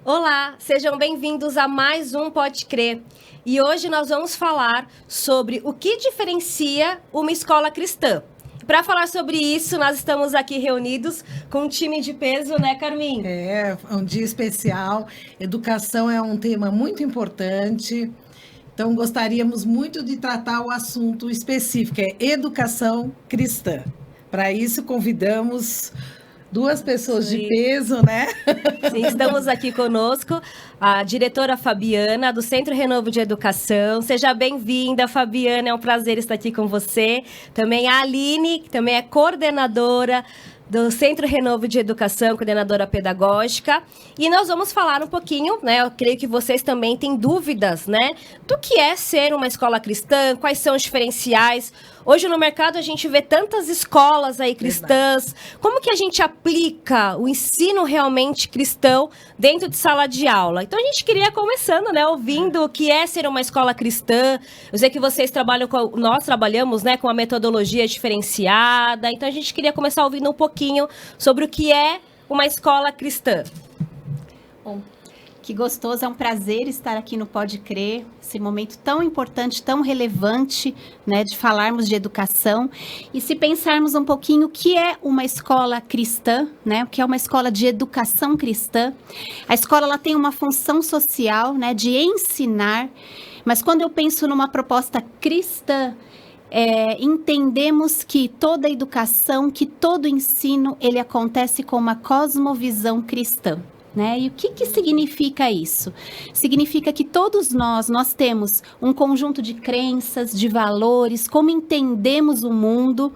Olá, sejam bem-vindos a mais um Pode Crer. E hoje nós vamos falar sobre o que diferencia uma escola cristã. Para falar sobre isso, nós estamos aqui reunidos com um time de peso, né, Carmin? É um dia especial. Educação é um tema muito importante. Então, gostaríamos muito de tratar o assunto específico, é educação cristã. Para isso, convidamos duas pessoas de peso, né? Sim, estamos aqui conosco, a diretora Fabiana, do Centro Renovo de Educação. Seja bem-vinda, Fabiana, é um prazer estar aqui com você. Também a Aline, que também é coordenadora do Centro Renovo de Educação, coordenadora pedagógica. E nós vamos falar um pouquinho, né? Eu creio que vocês também têm dúvidas, né? Do que é ser uma escola cristã, quais são os diferenciais. Hoje no mercado a gente vê tantas escolas aí cristãs. Como que a gente aplica o ensino realmente cristão dentro de sala de aula? Então a gente queria começando, né? Ouvindo o que é ser uma escola cristã. Eu sei que vocês trabalham com... Nós trabalhamos, né? Com a metodologia diferenciada. Então a gente queria começar ouvindo um pouquinho sobre o que é uma escola cristã. Bom, que gostoso, é um prazer estar aqui no Pode Crer, esse momento tão importante, tão relevante, né, de falarmos de educação. E se pensarmos um pouquinho o que é uma escola cristã, né, o que é uma escola de educação cristã. A escola ela tem uma função social, né, de ensinar, mas quando eu penso numa proposta cristã, entendemos que toda educação, que todo ensino, ele acontece com uma cosmovisão cristã. Né? E o que significa isso? Significa que todos nós temos um conjunto de crenças, de valores, como entendemos o mundo.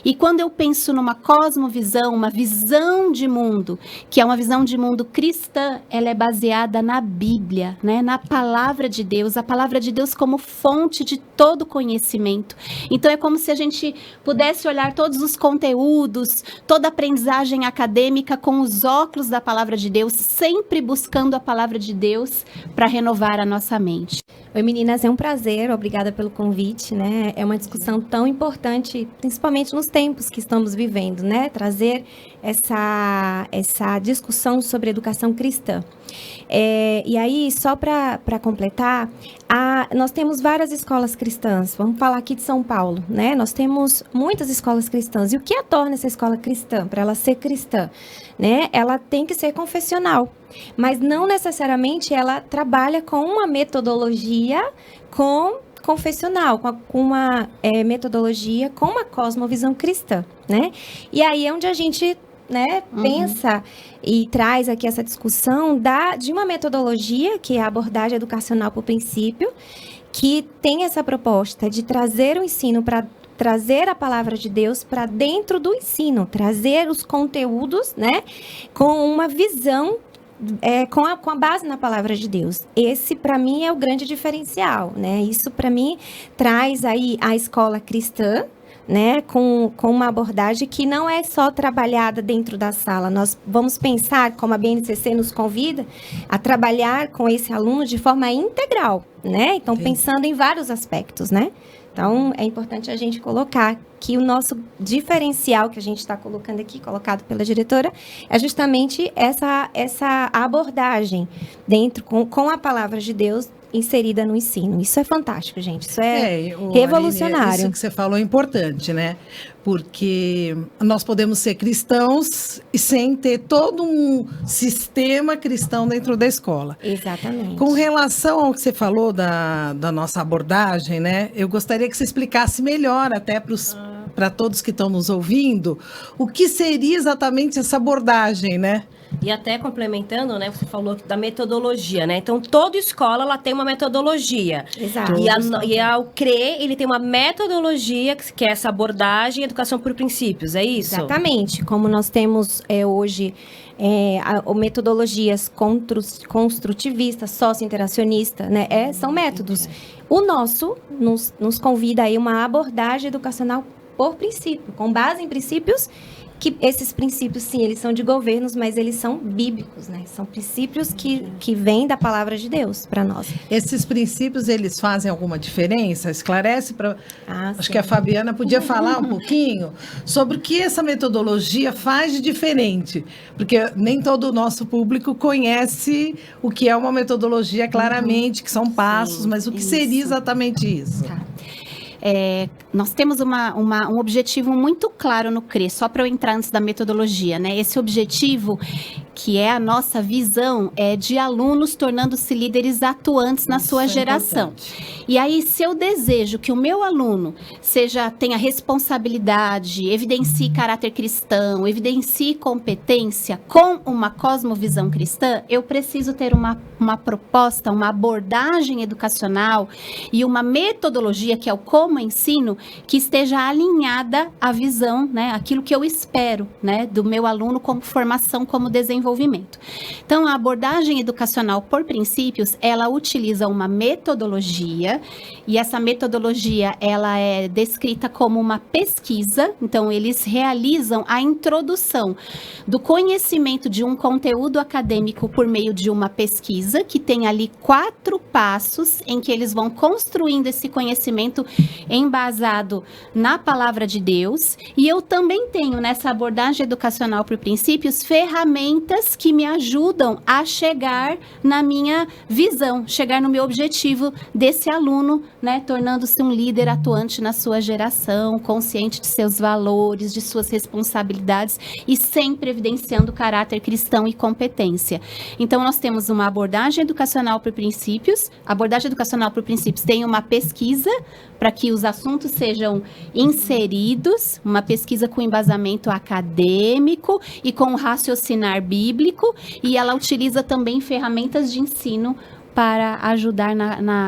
E quando eu penso numa cosmovisão, uma visão de mundo, que é uma visão de mundo cristã, ela é baseada na Bíblia, né? Na palavra de Deus, a palavra de Deus como fonte de todo conhecimento. Então é como se a gente pudesse olhar todos os conteúdos, toda a aprendizagem acadêmica com os óculos da palavra de Deus, sempre buscando a palavra de Deus para renovar a nossa mente. Oi, meninas, é um prazer, obrigada pelo convite, né? É uma discussão tão importante, principalmente nos tempos que estamos vivendo, né? Trazer essa discussão sobre educação cristã. E aí, só para completar, nós temos várias escolas cristãs, vamos falar aqui de São Paulo, né? Nós temos muitas escolas cristãs. E o que a torna essa escola cristã? Para ela ser cristã, né? Ela tem que ser confessional, mas não necessariamente ela trabalha com uma metodologia confessional, com uma metodologia, com uma cosmovisão cristã, né? E aí é onde a gente, né, pensa e traz aqui essa discussão de uma metodologia, que é a abordagem educacional por princípio, que tem essa proposta de trazer o ensino para trazer a palavra de Deus para dentro do ensino, trazer os conteúdos, né, com uma visão, com a base na palavra de Deus. Esse, para mim, é o grande diferencial, né? Isso, para mim, traz aí a escola cristã, né, com uma abordagem que não é só trabalhada dentro da sala. Nós vamos pensar, como a BNCC nos convida, a trabalhar com esse aluno de forma integral, né? Então, pensando em vários aspectos, né? Então, é importante a gente colocar que o nosso diferencial que a gente está colocando aqui, colocado pela diretora, é justamente essa abordagem dentro com a palavra de Deus inserida no ensino. Isso é fantástico, gente. Isso é revolucionário. Aline, isso que você falou é importante, né? Porque nós podemos ser cristãos e sem ter todo um sistema cristão dentro da escola. Exatamente. Com relação ao que você falou da nossa abordagem, né? Eu gostaria que você explicasse melhor até para todos que estão nos ouvindo, o que seria exatamente essa abordagem, né? E até complementando, né, você falou da metodologia, né? Então, toda escola, ela tem uma metodologia. Exato. E ao CRE, ele tem uma metodologia, que é essa abordagem, educação por princípios, é isso? Exatamente. Como nós temos hoje metodologias construtivistas, socio-interacionistas, né? São métodos. O nosso nos convida aí uma abordagem educacional por princípio, com base em princípios que esses princípios, sim, eles são de governos, mas eles são bíblicos, né? São princípios que vêm da palavra de Deus para nós. Esses princípios, eles fazem alguma diferença? Esclarece para... Acho sim. que a Fabiana podia falar um pouquinho sobre o que essa metodologia faz de diferente, porque nem todo o nosso público conhece o que é uma metodologia claramente, que são passos, Sim, mas o que isso. seria exatamente isso? Tá. Nós temos um objetivo muito claro no CRE, só para eu entrar antes da metodologia, né? Esse objetivo, que é a nossa visão, é de alunos tornando-se líderes atuantes na sua geração. E aí, se eu desejo que o meu aluno tenha responsabilidade, evidencie caráter cristão, evidencie competência com uma cosmovisão cristã, eu preciso ter uma proposta, uma abordagem educacional e uma metodologia, que é o como ensino, que esteja alinhada à visão, né, aquilo que eu espero, né, do meu aluno como formação, como desenvolvimento. Então, a abordagem educacional por princípios, ela utiliza uma metodologia, e essa metodologia, ela é descrita como uma pesquisa. Então, eles realizam a introdução do conhecimento de um conteúdo acadêmico por meio de uma pesquisa, que tem ali 4 passos em que eles vão construindo esse conhecimento embasado na palavra de Deus. E eu também tenho, nessa abordagem educacional por princípios, ferramentas que me ajudam a chegar na minha visão, chegar no meu objetivo desse aluno, né, tornando-se um líder atuante na sua geração, consciente de seus valores, de suas responsabilidades e sempre evidenciando caráter cristão e competência. Então, nós temos uma abordagem educacional por princípios. A abordagem educacional por princípios tem uma pesquisa para que os assuntos sejam inseridos, uma pesquisa com embasamento acadêmico e com raciocinar bíblico, e ela utiliza também ferramentas de ensino para ajudar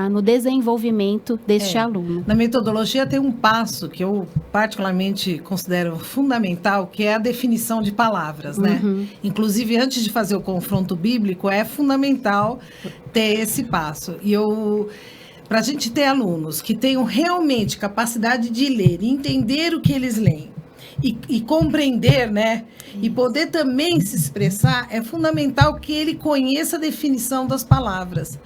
no desenvolvimento deste aluno. Na metodologia tem um passo que eu particularmente considero fundamental, que é a definição de palavras, né? Inclusive, antes de fazer o confronto bíblico, é fundamental ter esse passo. E para a gente ter alunos que tenham realmente capacidade de ler e entender o que eles leem, e compreender, né? E poder também se expressar, é fundamental que ele conheça a definição das palavras.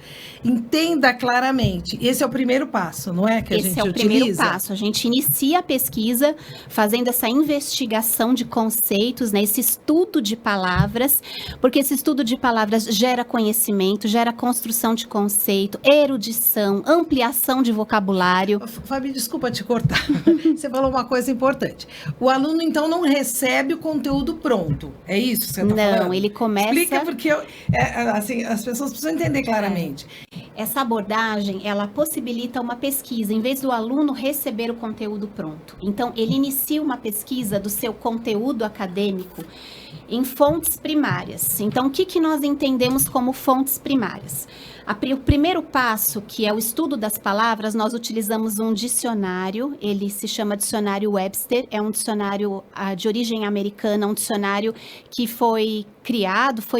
Entenda claramente. Esse é o primeiro passo, não é? Que a gente utiliza? Esse é o primeiro passo. A gente inicia a pesquisa fazendo essa investigação de conceitos, né? Esse estudo de palavras, porque esse estudo de palavras gera conhecimento, gera construção de conceito, erudição, ampliação de vocabulário. Fabi, desculpa te cortar. Você falou uma coisa importante. O aluno, então, não recebe o conteúdo pronto. É isso que você está falando? Não, ele começa... Explica, porque assim, as pessoas precisam entender claramente. Essa abordagem, ela possibilita uma pesquisa, em vez do aluno receber o conteúdo pronto. Então, ele inicia uma pesquisa do seu conteúdo acadêmico em fontes primárias. Então, o que nós entendemos como fontes primárias? O primeiro passo, que é o estudo das palavras, nós utilizamos um dicionário, ele se chama Dicionário Webster, é um dicionário de origem americana, um dicionário que foi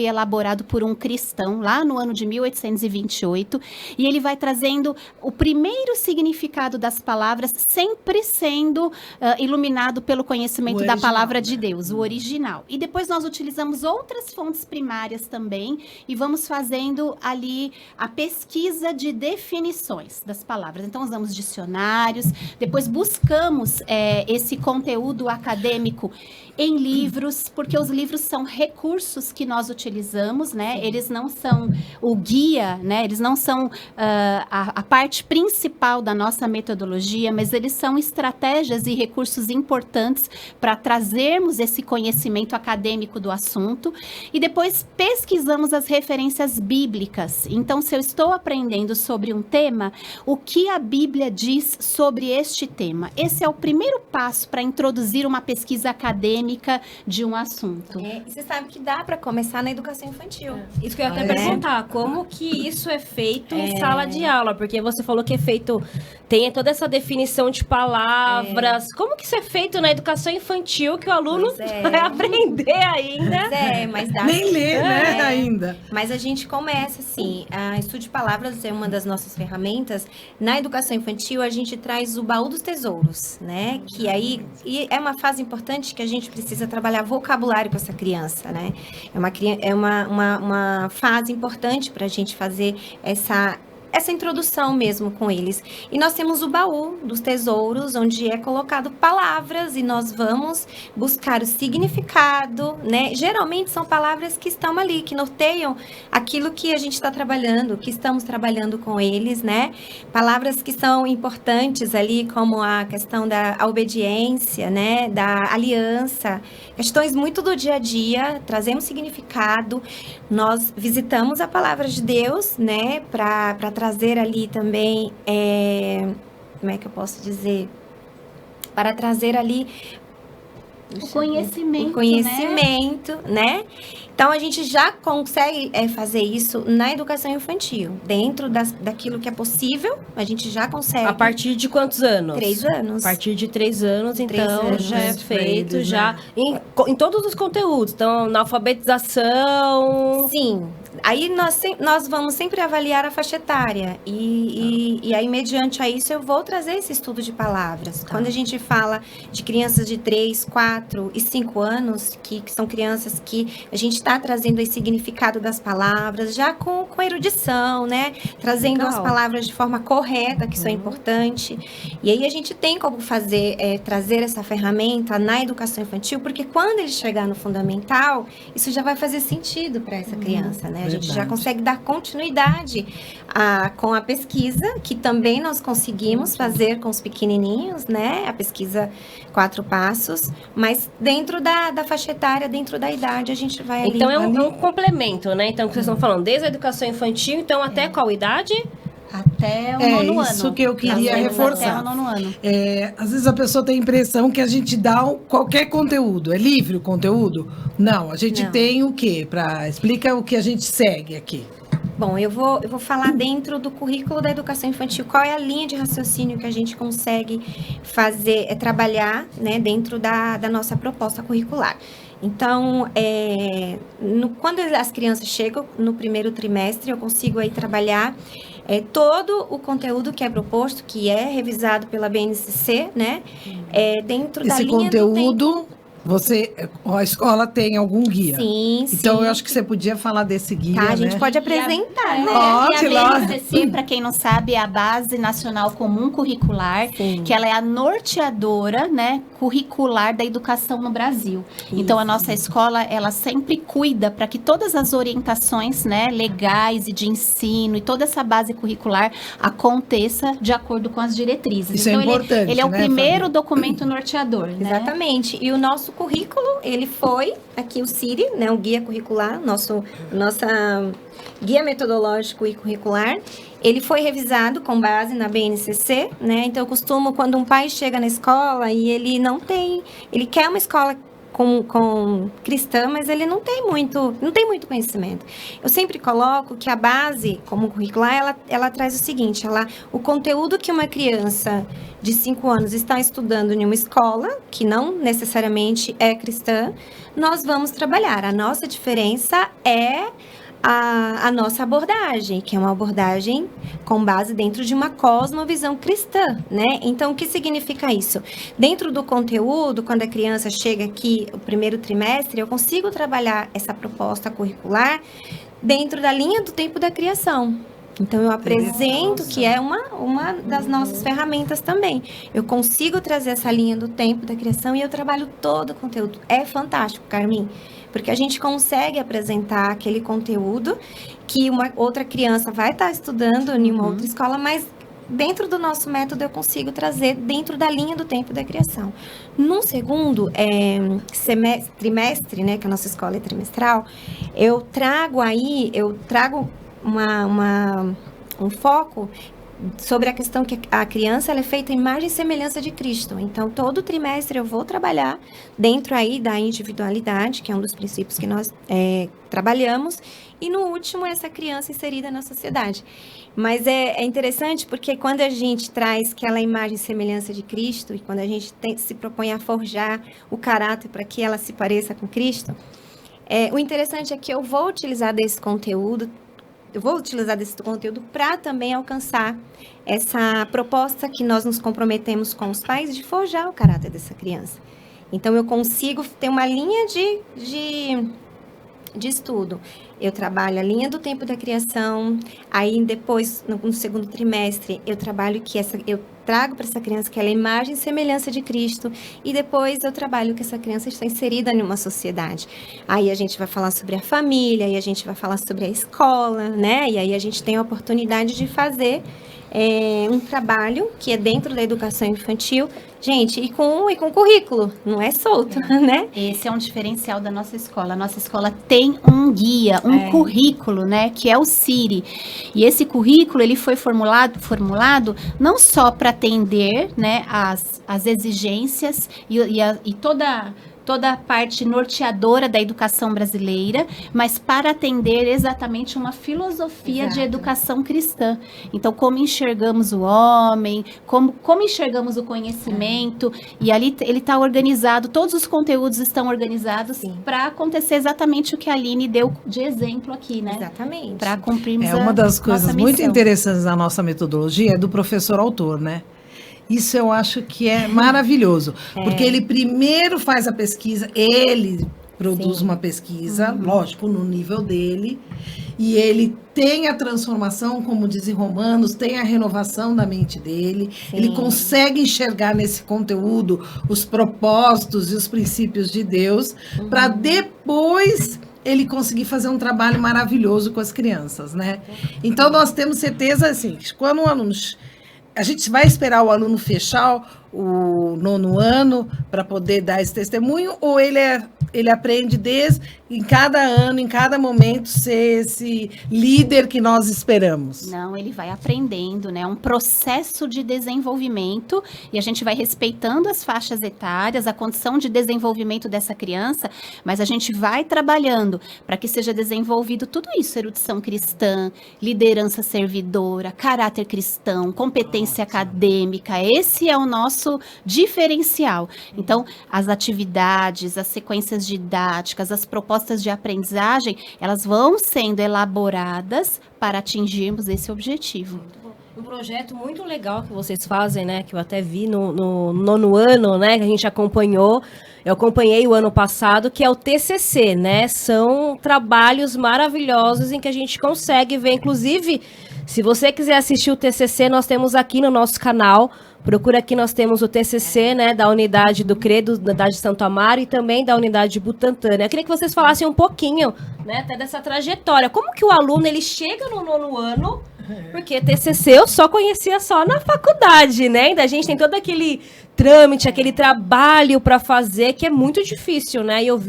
elaborado por um cristão lá no ano de 1828, e ele vai trazendo o primeiro significado das palavras, sempre sendo iluminado pelo conhecimento da palavra de Deus, o original. E depois nós utilizamos outras fontes primárias também, e vamos fazendo ali a pesquisa de definições das palavras. Então, usamos dicionários, depois buscamos esse conteúdo acadêmico em livros, porque os livros são recursos que nós utilizamos, né? Eles não são o guia, né? Eles não são a parte principal da nossa metodologia, mas eles são estratégias e recursos importantes para trazermos esse conhecimento acadêmico do assunto. E depois pesquisamos as referências bíblicas. Então, se eu estou aprendendo sobre um tema, o que a Bíblia diz sobre este tema? Esse é o primeiro passo para introduzir uma pesquisa acadêmica de um assunto. Você sabe que dá dá para começar na educação infantil. Isso que eu ia até perguntar, como que isso é feito em sala de aula? Porque você falou que é feito, tem toda essa definição de palavras. Como que isso é feito na educação infantil, que o aluno vai aprender ainda? Mas dá. Nem lê, né, ainda. Mas a gente começa assim, a estudo de palavras é uma das nossas ferramentas. Na educação infantil, a gente traz o baú dos tesouros, né? Que aí e é uma fase importante que a gente precisa trabalhar vocabulário com essa criança, né? É uma fase importante para a gente fazer essa introdução mesmo com eles. E nós temos o baú dos tesouros, onde é colocado palavras e nós vamos buscar o significado, né? Geralmente são palavras que estão ali, que norteiam aquilo que a gente está trabalhando, que estamos trabalhando com eles, né? Palavras que são importantes ali, como a questão da obediência, né? Da aliança, questões muito do dia a dia, trazemos significado. Nós visitamos a palavra de Deus, né? Para trazer ali também, como é que eu posso dizer? Para trazer ali o conhecimento, né? Então, a gente já consegue fazer isso na educação infantil. Dentro daquilo que é possível, a gente já consegue. A partir de quantos anos? 3 anos. A partir de 3 anos, então, anos. já é feito, Eles, já né? em todos os conteúdos. Então, na alfabetização... Sim. Aí nós vamos sempre avaliar a faixa etária e aí, mediante a isso, eu vou trazer esse estudo de palavras. Quando a gente fala de crianças de 3, 4 e 5 anos, que são crianças que a gente está trazendo o significado das palavras, já com erudição, né? Trazendo as palavras de forma correta, que isso é importante. E aí a gente tem como trazer essa ferramenta na educação infantil, porque quando ele chegar no fundamental, isso já vai fazer sentido para essa criança, né? A gente já consegue dar continuidade com a pesquisa, que também nós conseguimos fazer com os pequenininhos, né? A pesquisa 4 passos, mas dentro da faixa etária, dentro da idade, a gente vai ali. Então, é um complemento, né? Então, o que vocês estão falando, desde a educação infantil, então, até qual idade? Até o nono ano. Isso que eu queria reforçar. Até o nono ano. Às vezes a pessoa tem a impressão que a gente dá qualquer conteúdo. É livre o conteúdo? Não, a gente tem o quê? Explica o que a gente segue aqui. Bom, eu vou falar dentro do currículo da educação infantil, qual é a linha de raciocínio que a gente consegue trabalhar, né, dentro da nossa proposta curricular. Então, quando as crianças chegam no primeiro trimestre, eu consigo aí trabalhar todo o conteúdo que é proposto, que é revisado pela BNCC, né? Dentro da linha do tempo. A escola tem algum guia? Sim, Então, sim. eu acho que você podia falar desse guia, A gente né? pode apresentar, né? Pode, E a BNCC, para quem não sabe, é a Base Nacional Comum Curricular, Sim. que ela é a norteadora, né, curricular da educação no Brasil. Então, a nossa escola, ela sempre cuida para que todas as orientações, né, legais e de ensino e toda essa base curricular aconteça de acordo com as diretrizes. Isso é então, importante, ele é o né, primeiro Fabi? documento norteador, né? Exatamente. E o nosso currículo, ele foi, aqui o CIRI, né, o guia curricular, nossa guia metodológico e curricular, ele foi revisado com base na BNCC, né, então eu costumo, quando um pai chega na escola e ele ele quer uma escola com cristã, mas ele não tem muito conhecimento. Eu sempre coloco que a base como curricular, ela traz o seguinte, o conteúdo que uma criança de 5 anos está estudando em uma escola, que não necessariamente é cristã, nós vamos trabalhar. A nossa diferença é a nossa abordagem, que é uma abordagem com base dentro de uma cosmovisão cristã, né? Então, o que significa isso? Dentro do conteúdo, quando a criança chega aqui, o primeiro trimestre, eu consigo trabalhar essa proposta curricular dentro da linha do tempo da criação. Então, eu apresento que é uma das nossas ferramentas também. Eu consigo trazer essa linha do tempo da criação e eu trabalho todo o conteúdo. É fantástico, Carmin, porque a gente consegue apresentar aquele conteúdo que uma outra criança vai estar estudando em uma outra escola, mas dentro do nosso método eu consigo trazer dentro da linha do tempo da criação. Num segundo trimestre, né, que a nossa escola é trimestral, eu trago um foco sobre a questão que a criança ela é feita em imagem e semelhança de Cristo. Então, todo trimestre eu vou trabalhar dentro aí da individualidade, que é um dos princípios que nós trabalhamos, e no último, essa criança inserida na sociedade. Mas é interessante porque quando a gente traz aquela imagem e semelhança de Cristo, e quando a gente se propõe a forjar o caráter para que ela se pareça com Cristo, o interessante é que eu vou utilizar desse conteúdo para também alcançar essa proposta que nós nos comprometemos com os pais de forjar o caráter dessa criança. Então, eu consigo ter uma linha de estudo. Eu trabalho a linha do tempo da criação, aí depois, no segundo trimestre, eu trabalho eu trago para essa criança que ela é imagem e semelhança de Cristo, e depois eu trabalho que essa criança está inserida em uma sociedade. Aí a gente vai falar sobre a família, aí a gente vai falar sobre a escola, né? E aí a gente tem a oportunidade de fazer um trabalho que é dentro da educação infantil, gente, e com currículo, não é solto, né? Esse é um diferencial da nossa escola. A nossa escola tem um guia, um currículo, né, que é o CIRI. E esse currículo, ele foi formulado não só para atender, né, as exigências e toda a parte norteadora da educação brasileira, mas para atender exatamente uma filosofia de educação cristã. Então, como enxergamos o homem, como enxergamos o conhecimento, e ali ele está organizado, todos os conteúdos estão organizados para acontecer exatamente o que a Aline deu de exemplo aqui, né? Exatamente. Para cumprirmos uma das coisas muito missão. interessantes da nossa metodologia é do professor autor, né? Isso eu acho que é maravilhoso, porque ele primeiro faz a pesquisa, ele produz uma pesquisa, lógico, no nível dele, e ele tem a transformação, como dizem Romanos, tem a renovação da mente dele, ele consegue enxergar nesse conteúdo os propósitos e os princípios de Deus, para depois ele conseguir fazer um trabalho maravilhoso com as crianças, né? Então, nós temos certeza, assim, que quando o aluno... A gente vai esperar o aluno fechar o 9º ano para poder dar esse testemunho, ou ele aprende em cada ano, em cada momento, ser esse líder que nós esperamos? Não, ele vai aprendendo, né? É um processo de desenvolvimento, e a gente vai respeitando as faixas etárias, a condição de desenvolvimento dessa criança, mas a gente vai trabalhando para que seja desenvolvido tudo isso: erudição cristã, liderança servidora, caráter cristão, competência acadêmica. Esse é o nosso diferencial. Então, as atividades, as sequências didáticas, as propostas de aprendizagem, elas vão sendo elaboradas para atingirmos esse objetivo. Um projeto muito legal que vocês fazem, né? Que eu até vi no 9º ano, né? Que a gente acompanhou. Eu acompanhei o ano passado, que é o TCC, né? São trabalhos maravilhosos em que a gente consegue ver, inclusive, se você quiser assistir o TCC, nós temos aqui no nosso canal. Procura aqui, nós temos o TCC, né, da unidade do Credo, da unidade de Santo Amaro, e também da unidade de Butantã. Eu queria que vocês falassem um pouquinho, né, até dessa trajetória. Como que o aluno, ele chega no 9º ano, porque TCC eu só conhecia só na faculdade, né? Ainda a gente tem todo aquele trâmite, aquele trabalho para fazer, que é muito difícil, né? E eu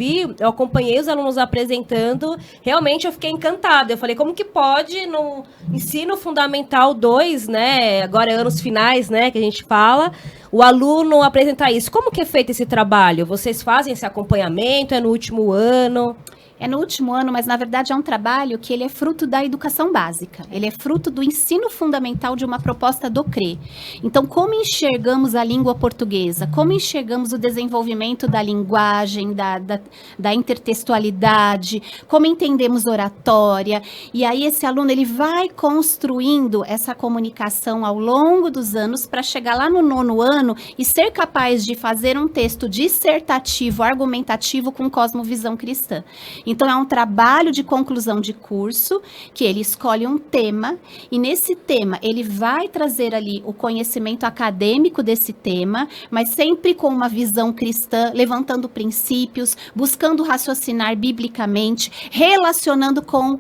acompanhei os alunos apresentando, realmente eu fiquei encantada. Eu falei, como que pode no ensino fundamental 2, né? Agora é anos finais, né, que a gente fala, o aluno apresentar isso. Como que é feito esse trabalho? Vocês fazem esse acompanhamento? É no último ano? É no último ano, mas na verdade é um trabalho que ele é fruto da educação básica. Ele é fruto do ensino fundamental de uma proposta do CRE. Então, como enxergamos a língua portuguesa? Como enxergamos o desenvolvimento da linguagem, da intertextualidade? Como entendemos oratória? E aí esse aluno, ele vai construindo essa comunicação ao longo dos anos para chegar lá no 9º ano e ser capaz de fazer um texto dissertativo, argumentativo com cosmovisão cristã. Então, é um trabalho de conclusão de curso, que ele escolhe um tema, e nesse tema ele vai trazer ali o conhecimento acadêmico desse tema, mas sempre com uma visão cristã, levantando princípios, buscando raciocinar biblicamente, relacionando com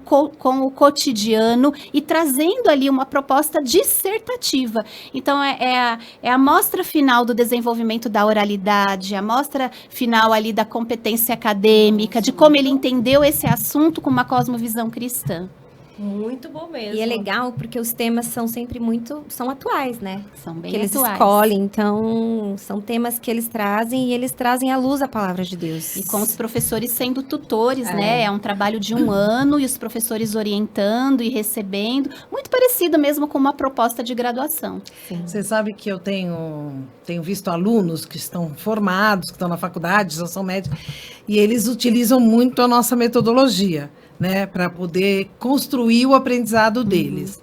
o cotidiano e trazendo ali uma proposta dissertativa. Então, é a mostra final do desenvolvimento da oralidade, a mostra final ali da competência acadêmica, de como ele entendeu esse assunto com uma cosmovisão cristã. Muito bom mesmo. E é legal porque os temas são sempre são atuais, né? São bem Que eles atuais. escolhem, então são temas que eles trazem e eles trazem à luz a palavra de Deus. E com os professores sendo tutores, né? É um trabalho de 1 ano e os professores orientando e recebendo. Muito parecido mesmo com uma proposta de graduação. Você sabe que eu tenho visto alunos que estão formados, que estão na faculdade, já são médicos, e eles utilizam muito a nossa metodologia, né, para poder construir o aprendizado deles.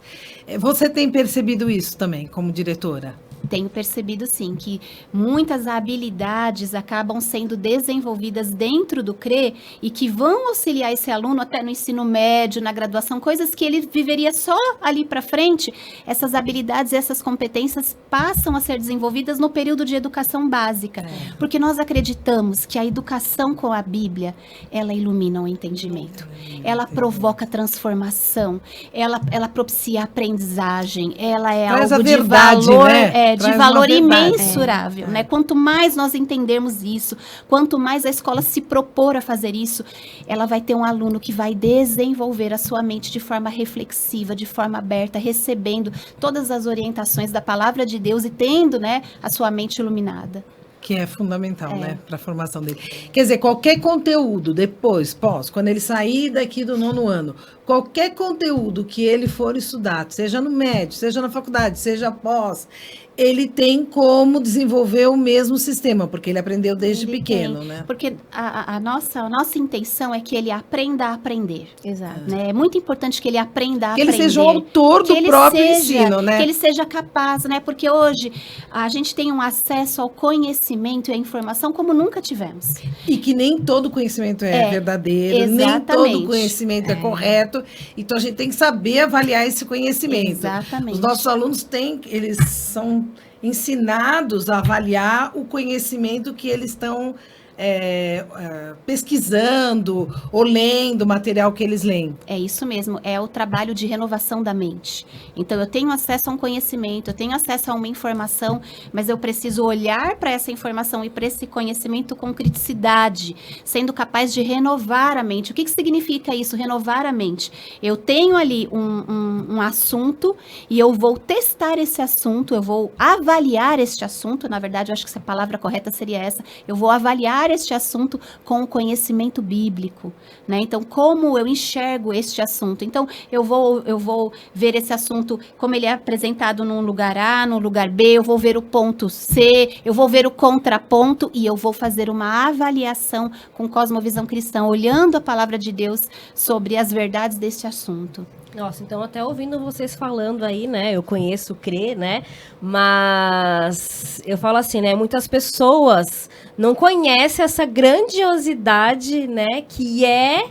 Você tem percebido isso também, como diretora? Tenho percebido, sim, que muitas habilidades acabam sendo desenvolvidas dentro do CRE e que vão auxiliar esse aluno até no ensino médio, na graduação, coisas que ele viveria só ali para frente. Essas habilidades e essas competências passam a ser desenvolvidas no período de educação básica, porque nós acreditamos que a educação com a Bíblia, ela ilumina o entendimento, ela provoca transformação, ela propicia aprendizagem, ela é Traz algo a verdade, de valor, né? de Traz valor uma verdade. imensurável, né? Quanto mais nós entendermos isso, quanto mais a escola se propor a fazer isso, ela vai ter um aluno que vai desenvolver a sua mente de forma reflexiva, de forma aberta, recebendo todas as orientações da palavra de Deus e tendo, né, a sua mente iluminada. Que é fundamental, né, para a formação dele. Quer dizer, qualquer conteúdo depois, quando ele sair daqui do 9º ano, qualquer conteúdo que ele for estudar, seja no médio, seja na faculdade, seja pós, ele tem como desenvolver o mesmo sistema, porque ele aprendeu desde pequeno, né? Porque a nossa intenção é que ele aprenda a aprender. Exato. Né? É muito importante que ele aprenda a Que aprender. ele seja o autor do próprio ensino, né? Que ele seja capaz, né? Porque hoje a gente tem um acesso ao conhecimento e à informação como nunca tivemos. E que nem todo conhecimento é verdadeiro, nem exatamente. todo conhecimento é correto. Então, a gente tem que saber avaliar esse conhecimento. Exatamente. Os nossos alunos eles são ensinados a avaliar o conhecimento que eles estão pesquisando ou lendo o material que eles leem. É isso mesmo, é o trabalho de renovação da mente. Então, eu tenho acesso a um conhecimento, eu tenho acesso a uma informação, mas eu preciso olhar para essa informação e para esse conhecimento com criticidade, sendo capaz de renovar a mente. O que significa isso, renovar a mente? Eu tenho ali um assunto e eu vou testar esse assunto, eu vou avaliar este assunto, na verdade, eu acho que a palavra correta seria essa, eu vou avaliar este assunto com o conhecimento bíblico, né? Então, como eu enxergo este assunto? Então, eu vou ver esse assunto como ele é apresentado num lugar A, no lugar B, eu vou ver o ponto C, eu vou ver o contraponto e eu vou fazer uma avaliação com cosmovisão cristã, olhando a palavra de Deus sobre as verdades deste assunto. Nossa, então até ouvindo vocês falando aí, né, eu conheço o CRE, né, mas eu falo assim, né, muitas pessoas não conhecem essa grandiosidade, né, que é,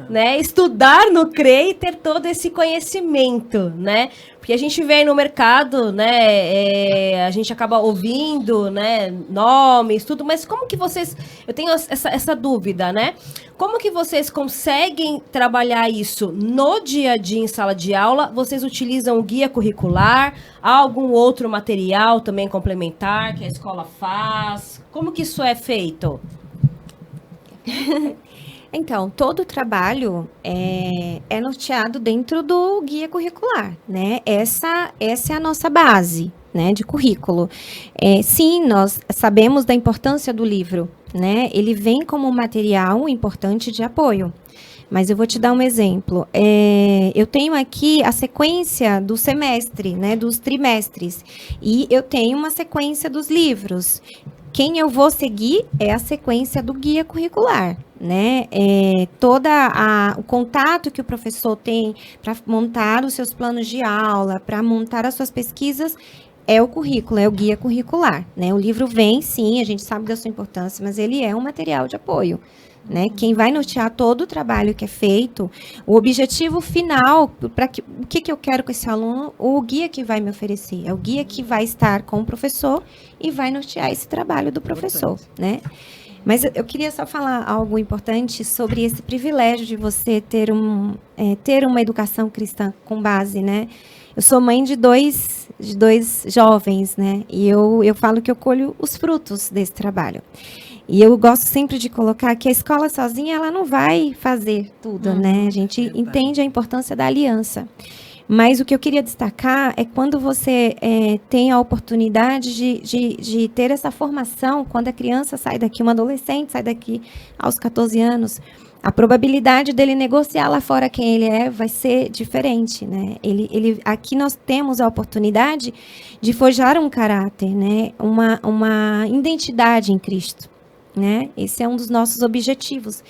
né, estudar no CRE e ter todo esse conhecimento, né, porque a gente vê no mercado, né, a gente acaba ouvindo, né, nomes, tudo, mas como que vocês, eu tenho essa dúvida, né, como que vocês conseguem trabalhar isso no dia a dia em sala de aula? Vocês utilizam o guia curricular? Há algum outro material também complementar que a escola faz? Como que isso é feito? Então, todo o trabalho é norteado dentro do guia curricular, né? Essa é a nossa base, né, de currículo. Sim, nós sabemos da importância do livro, né? Ele vem como um material importante de apoio. Mas eu vou te dar um exemplo. Eu tenho aqui a sequência do semestre, né, dos trimestres. E eu tenho uma sequência dos livros. Quem eu vou seguir é a sequência do guia curricular, né? O contato que o professor tem para montar os seus planos de aula, para montar as suas pesquisas, é o currículo, é o guia curricular, né? O livro vem, sim, a gente sabe da sua importância, mas ele é um material de apoio, né? Quem vai nortear todo o trabalho que é feito, o objetivo final, o que eu quero com esse aluno, o guia que vai me oferecer, é o guia que vai estar com o professor e vai nortear esse trabalho do professor, né? Mas eu queria só falar algo importante sobre esse privilégio de você ter uma educação cristã com base, né? Eu sou mãe de dois jovens, né? E eu falo que eu colho os frutos desse trabalho. E eu gosto sempre de colocar que a escola sozinha, ela não vai fazer tudo, né? A gente entende a importância da aliança. Mas o que eu queria destacar é quando você tem a oportunidade de ter essa formação, quando a criança sai daqui, um adolescente sai daqui aos 14 anos, a probabilidade dele negociar lá fora quem ele é vai ser diferente, né? Aqui nós temos a oportunidade de forjar um caráter, né? Uma identidade em Cristo, né? Esse é um dos nossos objetivos.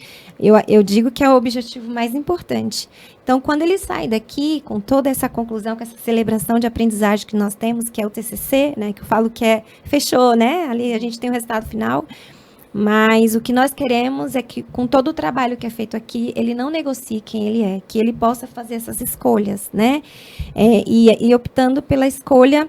Eu digo que é o objetivo mais importante. Então, quando ele sai daqui, com toda essa conclusão, com essa celebração de aprendizagem que nós temos, que é o TCC, né? Que eu falo que fechou, né? Ali a gente tem o resultado final. Mas o que nós queremos é que, com todo o trabalho que é feito aqui, ele não negocie quem ele é, que ele possa fazer essas escolhas, né? E optando pela escolha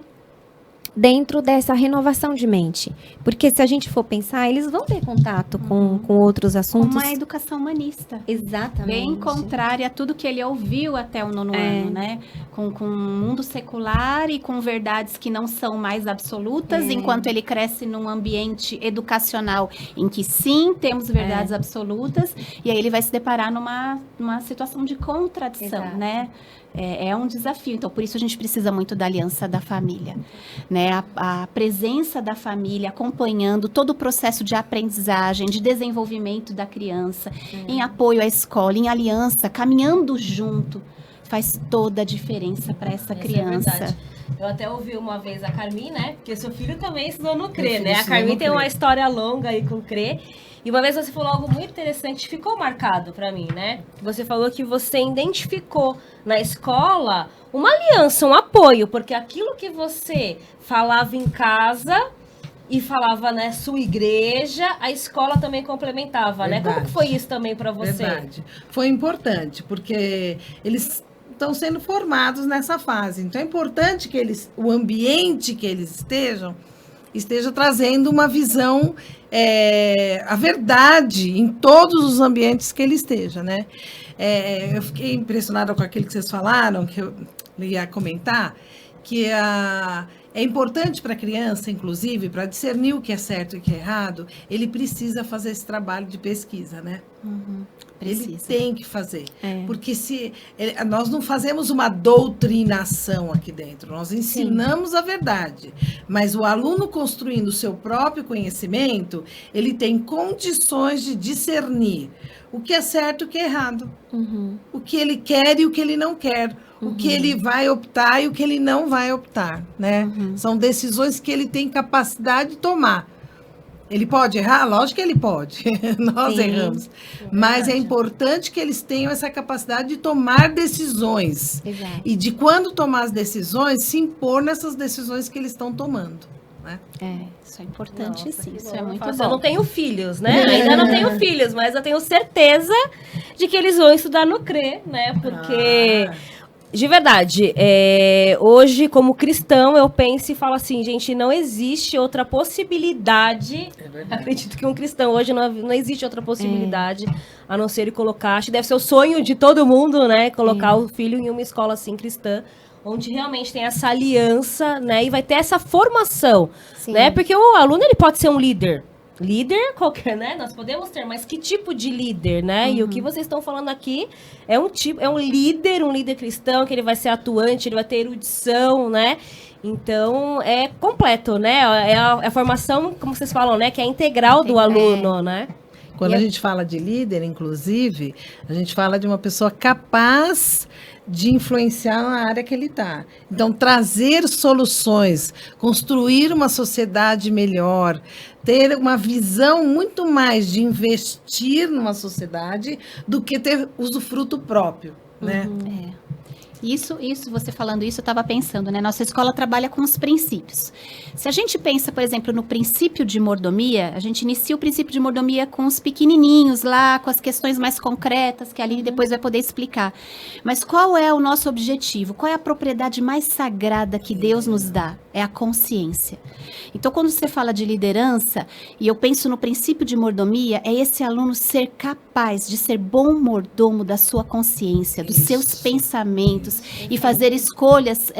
dentro dessa renovação de mente. Porque se a gente for pensar, eles vão ter contato com outros assuntos. Uma educação humanista. Exatamente. Bem contrária a tudo que ele ouviu até o 9º ano, né? Com um mundo secular e com verdades que não são mais absolutas, enquanto ele cresce num ambiente educacional em que sim, temos verdades absolutas, e aí ele vai se deparar numa situação de contradição, né? É um desafio, então por isso a gente precisa muito da aliança da família, né? A presença da família acompanhando todo o processo de aprendizagem, de desenvolvimento da criança, em apoio à escola, em aliança, caminhando junto, faz toda a diferença para essa criança. Eu até ouvi uma vez a Carmin, né? Porque seu filho também estudou no CRE, né? A Carmin tem uma história longa aí com o CRE. E uma vez você falou algo muito interessante, ficou marcado pra mim, né? Você falou que você identificou na escola uma aliança, um apoio, porque aquilo que você falava em casa e falava na sua igreja, a escola também complementava, né? Como que foi isso também pra você? Verdade. Foi importante, porque eles estão sendo formados nessa fase. Então é importante que o ambiente que eles esteja trazendo uma visão, a verdade em todos os ambientes que ele esteja, né? Eu fiquei impressionada com aquilo que vocês falaram, que eu ia comentar, que é importante para a criança, inclusive, para discernir o que é certo e o que é errado, ele precisa fazer esse trabalho de pesquisa, né? Ele tem que fazer, porque nós não fazemos uma doutrinação aqui dentro, nós ensinamos a verdade, mas o aluno construindo o seu próprio conhecimento, ele tem condições de discernir o que é certo e o que é errado, o que ele quer e o que ele não quer, o que ele vai optar e o que ele não vai optar, né? São decisões que ele tem capacidade de tomar. Ele pode errar? Lógico que ele pode. Nós erramos. Mas é importante que eles tenham essa capacidade de tomar decisões. Exato. E de quando tomar as decisões, se impor nessas decisões que eles estão tomando. Né? Isso é importante, Nossa, sim. que Isso bom. é muito Eu bom. não tenho filhos, né? Ainda não tenho filhos, mas eu tenho certeza de que eles vão estudar no CRE, né? Porque... De verdade, hoje, como cristão, eu penso e falo assim, gente, não existe outra possibilidade. Acredito que um cristão hoje não existe outra possibilidade, a não ser ele colocar, acho que deve ser o sonho de todo mundo, né? Colocar o filho em uma escola assim cristã, onde realmente tem essa aliança, né? E vai ter essa formação, né? Porque o aluno, ele pode ser um líder. Líder qualquer, né? Nós podemos ter, mas que tipo de líder, né? E o que vocês estão falando aqui é um líder cristão, que ele vai ser atuante, ele vai ter erudição, né? Então, é completo, né? É a formação, como vocês falam, né? Que é integral do aluno, né? Quando a gente fala de líder, inclusive, a gente fala de uma pessoa capaz de influenciar na área que ele está. Então, trazer soluções, construir uma sociedade melhor, ter uma visão muito mais de investir numa sociedade do que ter usufruto próprio, né? Isso, você falando isso, eu estava pensando, né? Nossa escola trabalha com os princípios. Se a gente pensa, por exemplo, no princípio de mordomia, a gente inicia o princípio de mordomia com os pequenininhos lá, com as questões mais concretas, que a Aline depois vai poder explicar. Mas qual é o nosso objetivo? Qual é a propriedade mais sagrada que Deus nos dá? É a consciência. Então, quando você fala de liderança, e eu penso no princípio de mordomia, é esse aluno ser capaz de ser bom mordomo da sua consciência, dos seus pensamentos, princípios e fazer escolhas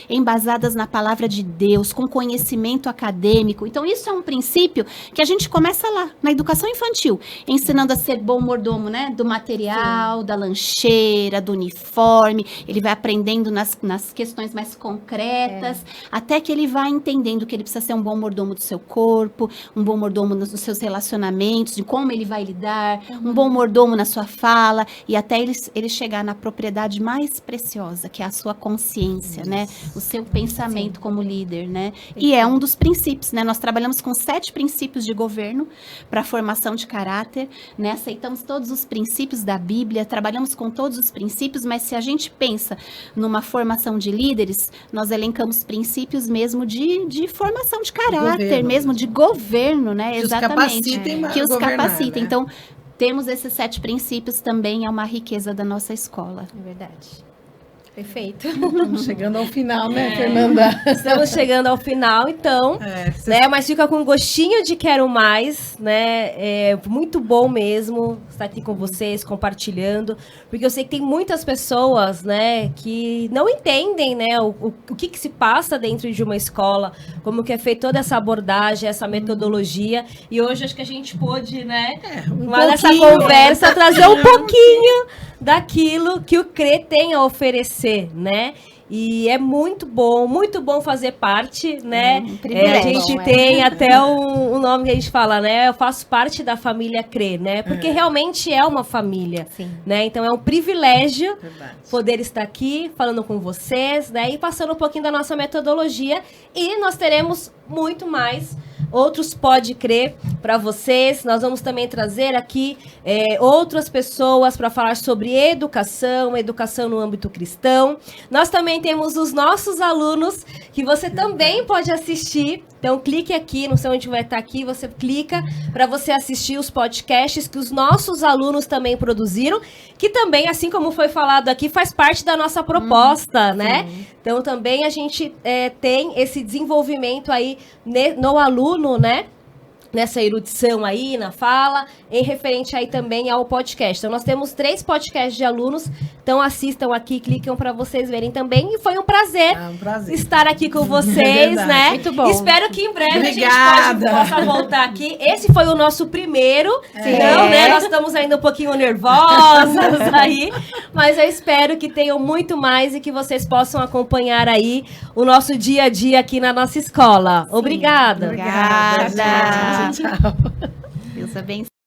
embasadas na palavra de Deus, com conhecimento acadêmico. Então, isso é um princípio que a gente começa lá, na educação infantil, ensinando a ser bom mordomo, né? Do material, da lancheira, do uniforme. Ele vai aprendendo nas questões mais concretas, até que ele vai entendendo que ele precisa ser um bom mordomo do seu corpo, um bom mordomo nos seus relacionamentos, de como ele vai lidar, um bom mordomo na sua fala, e até ele chegar na propriedade mais preciosa, que é a sua consciência, né? O seu pensamento como líder, né? E é um dos princípios, né? Nós trabalhamos com 7 princípios de governo para a formação de caráter, né? Aceitamos todos os princípios da Bíblia, trabalhamos com todos os princípios, mas se a gente pensa numa formação de líderes, nós elencamos princípios mesmo de formação de caráter, Governo. mesmo de governo, né? Que os Exatamente. capacitem a Que os governar, capacitem. né? Então, temos esses 7 princípios também, é uma riqueza da nossa escola. É verdade. Perfeito. Estamos chegando ao final, né, Fernanda? Estamos chegando ao final, então, né? Mas fica com um gostinho de quero mais, né? É muito bom mesmo estar aqui com vocês, compartilhando, porque eu sei que tem muitas pessoas, né, que não entendem, né, o que se passa dentro de uma escola, como que é feita toda essa abordagem, essa metodologia, e hoje acho que a gente pôde, né, nessa conversa, trazer um pouquinho daquilo que o CRE tem a oferecer, né? E é muito bom fazer parte, né? A gente tem até um nome que a gente fala, né? Eu faço parte da família CRE, né? Porque realmente é uma família, né? Então é um privilégio poder estar aqui falando com vocês, né? E passando um pouquinho da nossa metodologia. E nós teremos muito mais outros Pode Crer para vocês. Nós vamos também trazer aqui outras pessoas para falar sobre educação no âmbito cristão. Nós também temos os nossos alunos que você também pode assistir. Então, clique aqui, não sei onde vai estar aqui, você clica para você assistir os podcasts que os nossos alunos também produziram, que também, assim como foi falado aqui, faz parte da nossa proposta, né? Então, também a gente tem esse desenvolvimento aí no aluno, né? Nessa erudição aí, na fala, em referente aí também ao podcast. Então, nós temos 3 podcasts de alunos, então assistam aqui, clicam para vocês verem também. E foi um prazer, estar aqui com vocês, né? Muito bom. Espero que em breve a gente possa voltar aqui. Esse foi o nosso primeiro, então, né? Nós estamos ainda um pouquinho nervosas aí, mas eu espero que tenham muito mais e que vocês possam acompanhar aí o nosso dia a dia aqui na nossa escola. Obrigada. Obrigada. Tchau. Deus abençoe.